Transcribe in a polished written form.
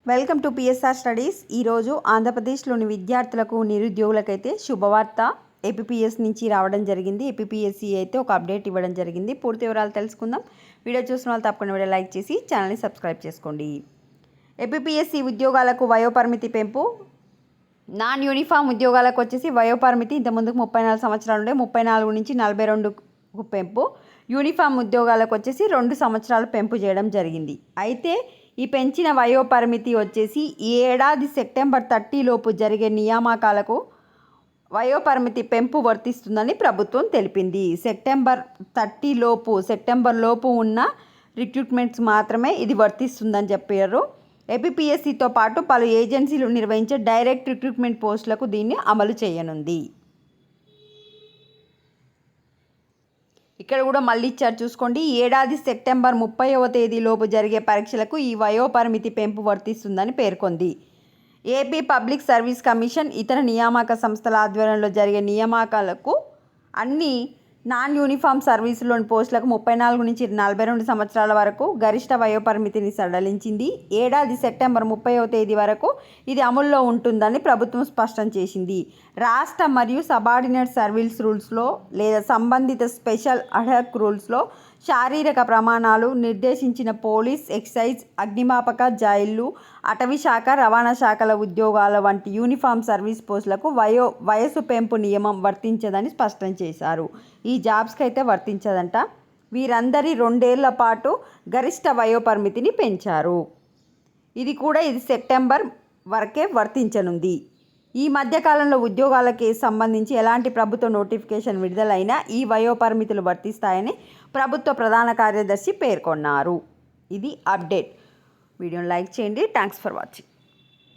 Welcome to PSR studies. ఈరోజు ఆంధ్రప్రదేశ్లోని విద్యార్థులకు నిరుద్యోగులకైతే శుభవార్త ఏపీపీఎస్ నుంచి రావడం జరిగింది. ఏపీపీఎస్సీ అయితే ఒక అప్డేట్ ఇవ్వడం జరిగింది. పూర్తి వివరాలు తెలుసుకుందాం. వీడియో చూసిన వాళ్ళు తప్పకుండా వీడియో లైక్ చేసి ఛానల్ని సబ్స్క్రైబ్ చేసుకోండి. ఏపీపీఎస్సీ ఉద్యోగాలకు వయోపరిమితి పెంపు. నాన్ యూనిఫామ్ ఉద్యోగాలకు వచ్చేసి వయోపరిమితి ఇంతకుముందుకు 34 సంవత్సరాలు ఉండే 34 నుంచి 42కు పెంపు. యూనిఫామ్ ఉద్యోగాలకు వచ్చేసి 2 సంవత్సరాలు పెంపు చేయడం జరిగింది. అయితే ఈ పెంచిన వయోపరిమితి వచ్చేసి ఈ ఏడాది సెప్టెంబర్ 30 లోపు జరిగే నియామకాలకు వయోపరిమితి పెంపు వర్తిస్తుందని ప్రభుత్వం తెలిపింది. సెప్టెంబర్ లోపు ఉన్న రిక్రూట్మెంట్స్ మాత్రమే ఇది వర్తిస్తుందని చెప్పారు. ఏపీపీఎస్సీతో పాటు పలు ఏజెన్సీలు నిర్వహించే డైరెక్ట్ రిక్రూట్మెంట్ పోస్టులకు దీన్ని అమలు చేయనుంది. ఇక్కడ కూడా మళ్ళీ ఇచ్చారు చూసుకోండి. ఏడాది సెప్టెంబర్ 30వ తేదీలోపు జరిగే పరీక్షలకు ఈ వయోపరిమితి పెంపు వర్తిస్తుందని పేర్కొంది. ఏపీ పబ్లిక్ సర్వీస్ కమిషన్ ఇతర నియామక సంస్థల ఆధ్వర్యంలో జరిగే నియామకాలకు అన్ని నాన్ యూనిఫామ్ సర్వీసులోని పోస్టులకు 34 నుంచి 42 సంవత్సరాల వరకు గరిష్ట వయోపరిమితిని సడలించింది. ఏడాది సెప్టెంబర్ 30వ తేదీ వరకు ఇది అమల్లో ఉంటుందని ప్రభుత్వం స్పష్టం చేసింది. రాష్ట్ర మరియు సబార్డినేట్ సర్వీస్ రూల్స్లో లేదా సంబంధిత స్పెషల్ అడ్హాక్ రూల్స్లో శారీరక ప్రమాణాలు నిర్దేశించిన పోలీస్, ఎక్సైజ్, అగ్నిమాపక, జైళ్లు, అటవీ శాఖ, రవాణా శాఖల ఉద్యోగాల వంటి యూనిఫామ్ సర్వీస్ పోస్టులకు వయసు పెంపు నియమం వర్తించదని స్పష్టం చేశారు. ఈ జాబ్స్కి అయితే వర్తించదంట. వీరందరి 2 ఏళ్ల పాటు గరిష్ట వయోపరిమితిని పెంచారు. ఇది సెప్టెంబర్ వరకే వర్తించనుంది. ఈ మధ్యకాలంలో ఉద్యోగాలకి సంబంధించి ఎలాంటి ప్రభుత్వ నోటిఫికేషన్ విడుదలైనా ఈ వయోపరిమితులు వర్తిస్తాయని ప్రభుత్వ ప్రధాన కార్యదర్శి పేర్కొన్నారు. ఇది అప్డేట్. వీడియోని లైక్ చేయండి. Thanks for watching.